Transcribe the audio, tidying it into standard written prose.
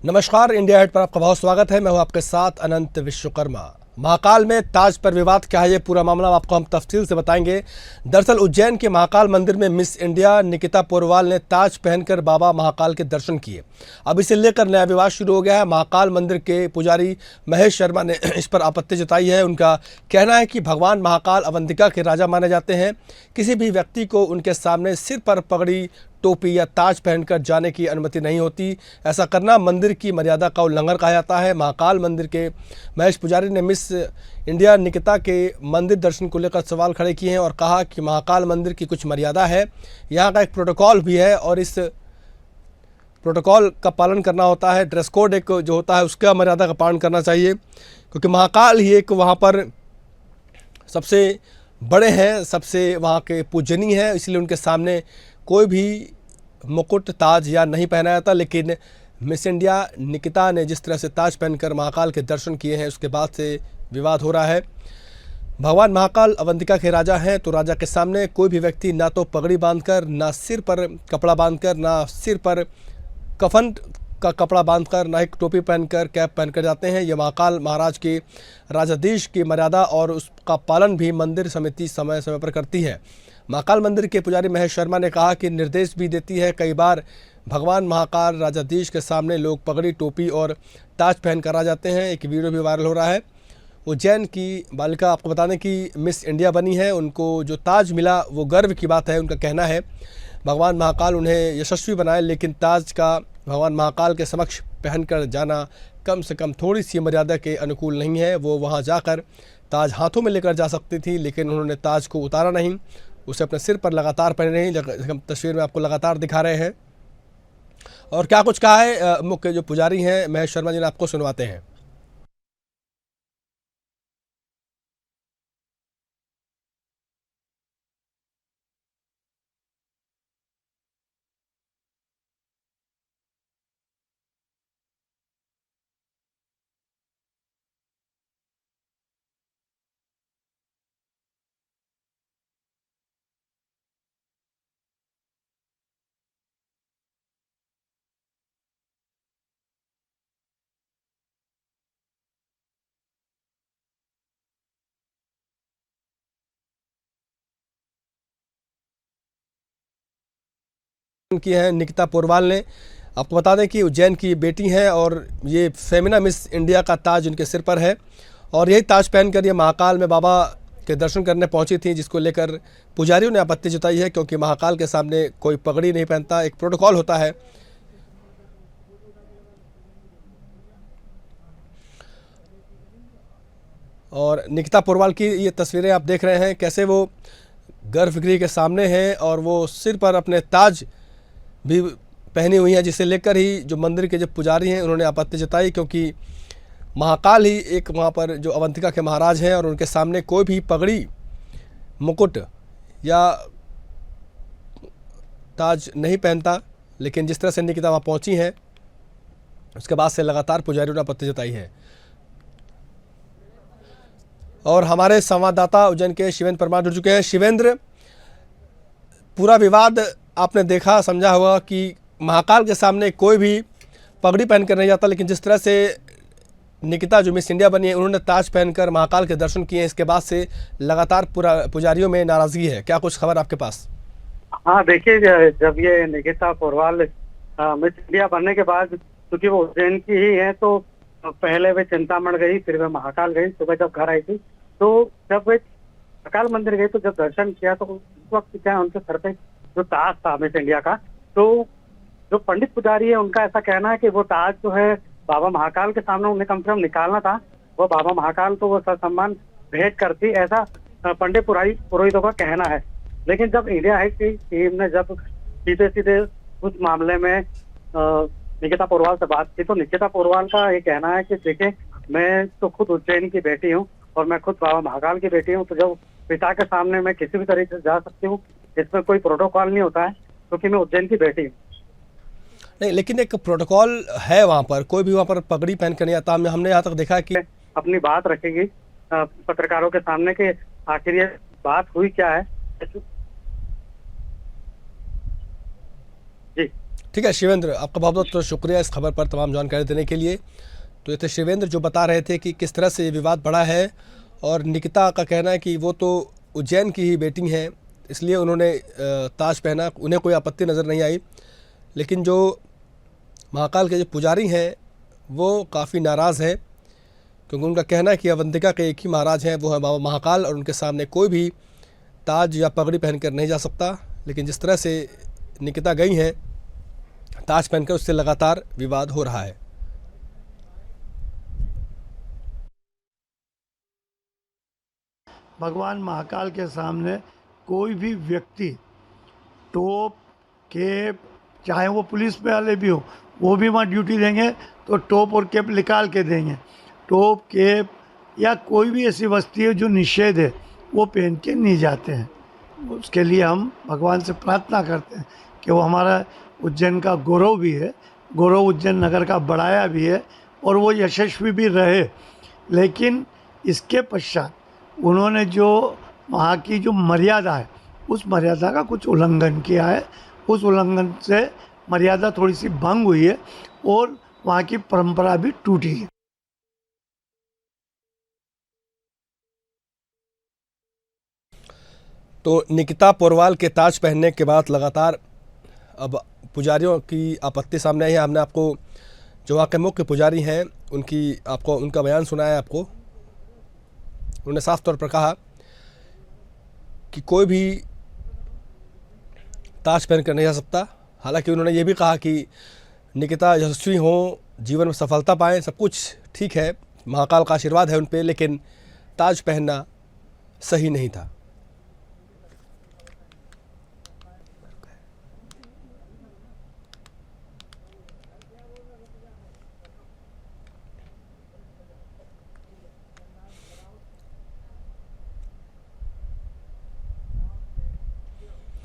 नमस्कार, India hate पर आपका बहुत स्वागत है। मैं हूं आपके साथ अनंत विश्वकर्मा। महाकाल में ताज पर विवाद क्या है, ये पूरा मामला आपको हम तफसील से बताएंगे। दरअसल उज्जैन के महाकाल मंदिर में मिस इंडिया निकिता पोरवाल ने ताज पहनकर बाबा महाकाल के दर्शन किए। अब इसे लेकर नया विवाद शुरू हो गया है। महाकाल मंदिर के पुजारी महेश शर्मा ने इस पर आपत्ति जताई है। उनका कहना है कि भगवान महाकाल अवंतिका के राजा माने जाते हैं। किसी भी व्यक्ति को उनके सामने सिर पर पगड़ी, टोपी या ताज पहनकर जाने की अनुमति नहीं होती। ऐसा करना मंदिर की मर्यादा का उल्लंघन कहा जाता है। महाकाल मंदिर के महेश पुजारी ने मिस इंडिया निकिता के मंदिर दर्शन को लेकर सवाल खड़े किए हैं और कहा कि महाकाल मंदिर की कुछ मर्यादा है, यहाँ का एक प्रोटोकॉल भी है और इस प्रोटोकॉल का पालन करना होता है। ड्रेस कोड एक जो होता है उसका मर्यादा का पालन करना चाहिए, क्योंकि महाकाल ही एक वहाँ पर सबसे बड़े हैं, सबसे वहाँ के पूजनीय हैं, इसलिए उनके सामने कोई भी मुकुट, ताज या नहीं पहना जाता। लेकिन मिस इंडिया निकिता ने जिस तरह से ताज पहनकर महाकाल के दर्शन किए हैं, उसके बाद से विवाद हो रहा है। भगवान महाकाल अवंतिका के राजा हैं, तो राजा के सामने कोई भी व्यक्ति ना तो पगड़ी बांधकर, ना सिर पर कपड़ा बांधकर, ना सिर पर कफन का कपड़ा बांधकर, ना एक टोपी पहनकर, कैप पहनकर जाते हैं। यह महाकाल महाराज के राजाधीश की मर्यादा और उसका पालन भी मंदिर समिति समय समय पर करती है। महाकाल मंदिर के पुजारी महेश शर्मा ने कहा कि निर्देश भी देती है। कई बार भगवान महाकाल राजाधीश के सामने लोग पगड़ी, टोपी और ताज पहनकर आ जाते हैं। एक वीडियो भी वायरल हो रहा है। उज्जैन की बालिका, आपको बता दें कि मिस इंडिया बनी है, उनको जो ताज मिला वो गर्व की बात है। उनका कहना है भगवान महाकाल उन्हें यशस्वी बनाए, लेकिन ताज का भगवान महाकाल के समक्ष पहनकर जाना कम से कम थोड़ी सी मर्यादा के अनुकूल नहीं है। वो वहाँ जाकर ताज हाथों में लेकर जा सकती थी, लेकिन उन्होंने ताज को उतारा नहीं, उसे अपने सिर पर लगातार पहने रही। जैसे हम तस्वीर में आपको लगातार दिखा रहे हैं। और क्या कुछ कहा है मुख्य जो पुजारी हैं महेश शर्मा जी ने, आपको सुनवाते हैं। की है निकिता पोरवाल ने। आपको बता दें कि उज्जैन की बेटी हैं और ये फेमिना मिस इंडिया का ताज उनके सिर पर है और यही ताज पहनकर ये महाकाल में बाबा के दर्शन करने पहुंची थी, जिसको लेकर पुजारियों ने आपत्ति जताई है, क्योंकि महाकाल के सामने कोई पगड़ी नहीं पहनता, एक प्रोटोकॉल होता है। और निकिता पोरवाल की ये तस्वीरें आप देख रहे हैं, कैसे वो गर्भगृह के सामने हैं और वो सिर पर अपने ताज भी पहनी हुई है, जिसे लेकर ही जो मंदिर के जो पुजारी हैं उन्होंने आपत्ति जताई, क्योंकि महाकाल ही एक वहाँ पर जो अवंतिका के महाराज हैं और उनके सामने कोई भी पगड़ी, मुकुट या ताज नहीं पहनता। लेकिन जिस तरह से निकिता वहाँ पहुँची हैं, उसके बाद से लगातार पुजारियों ने आपत्ति जताई है। और हमारे संवाददाता उज्जैन के शिवेंद्र परमार जुड़ चुके हैं। शिवेंद्र, पूरा विवाद आपने देखा, समझा होगा कि महाकाल के सामने कोई भी पगड़ी पहनकर नहीं जाता, लेकिन जिस तरह से निकिता जो मिस इंडिया बनी है उन्होंने ताज पहनकर महाकाल के दर्शन किए हैं, इसके बाद से लगातार पूरा पुजारियों में नाराजगी है। क्या कुछ खबर आपके पास? हाँ देखिए, जब ये निकिता पोरवाल मिस इंडिया बनने के बाद, क्योंकि वो उज्जैन की ही है, तो पहले वे चिंतामण गई, फिर वे महाकाल गई। सुबह जब घर आई थी तो जब वे महाकाल मंदिर गई तो जब दर्शन किया तो उस वक्त क्या है, उनके सर पे जो ताज था मिस इंडिया का, तो जो पंडित पुजारी है उनका ऐसा कहना है कि वो ताज जो है बाबा महाकाल के सामने उन्हें कम से कम निकालना था। वो बाबा महाकाल को वो सम्मान भेंट करती, ऐसा पंडित पुरोहितों का कहना है। लेकिन जब इंडिया हाइट की टीम ने जब सीधे सीधे उस मामले में निकिता पोरवाल से बात की, तो निकिता पोरवाल का ये कहना है कि देखिए, मैं तो खुद उज्जैन की बेटी हूँ और मैं खुद बाबा महाकाल की बेटी हूँ, तो जब पिता के सामने मैं किसी भी तरीके से जा सकती हूँ, इसमें कोई प्रोटोकॉल नहीं होता है, क्योंकि मैं उज्जैन की बेटी हूँ। नहीं, लेकिन एक प्रोटोकॉल है वहाँ पर, कोई भी वहाँ पर पगड़ी पहन कर नहीं आता। हमने यहाँ तक देखा कि अपनी बात रखेगी पत्रकारों के सामने कि आखिर ये बात हुई क्या है। जी ठीक है शिवेंद्र, आपका बहुत बहुत शुक्रिया इस खबर पर तमाम जानकारी देने के लिए। तो ये थे शिवेंद्र जो बता रहे थे कि किस तरह से ये विवाद बढ़ा है, और निकिता का कहना है कि वो तो उज्जैन की ही बेटी हैं, इसलिए उन्होंने ताज पहना, उन्हें कोई आपत्ति नज़र नहीं आई। लेकिन जो महाकाल के जो पुजारी हैं वो काफ़ी नाराज़ हैं, क्योंकि उनका कहना है कि अवंतिका के एक ही महाराज हैं, वो है बाबा महाकाल, और उनके सामने कोई भी ताज या पगड़ी पहनकर नहीं जा सकता। लेकिन जिस तरह से निकिता गई हैं ताज पहनकर, उससे लगातार विवाद हो रहा है। भगवान महाकाल के सामने कोई भी व्यक्ति टोप केप, चाहे वो पुलिस वाले भी हो, वो भी वहाँ ड्यूटी देंगे तो टोप और केप निकाल के देंगे। टोप केप या कोई भी ऐसी वस्तु है जो निषेध है वो पहन के नहीं जाते हैं। उसके लिए हम भगवान से प्रार्थना करते हैं कि वो हमारा उज्जैन का गौरव भी है, गौरव उज्जैन नगर का बढ़ाया भी है और वो यशस्वी भी रहे। लेकिन इसके पश्चात उन्होंने जो वहाँ की जो मर्यादा है उस मर्यादा का कुछ उल्लंघन किया है, उस उल्लंघन से मर्यादा थोड़ी सी भंग हुई है और वहाँ की परंपरा भी टूटी है। तो निकिता पोरवाल के ताज पहनने के बाद लगातार अब पुजारियों की आपत्ति सामने आई है। हमने आपको जो वहाँ के मुख्य पुजारी हैं उनका बयान सुनाया है आपको। उन्होंने साफ तौर पर कहा कि कोई भी ताज पहन कर नहीं जा सकता। हालांकि उन्होंने ये भी कहा कि निकिता यशस्वी हों, जीवन में सफलता पाएं, सब कुछ ठीक है, महाकाल का आशीर्वाद है उन पे, लेकिन ताज पहनना सही नहीं था।